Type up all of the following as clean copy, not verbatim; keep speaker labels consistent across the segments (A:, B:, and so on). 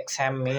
A: XME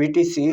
A: BTC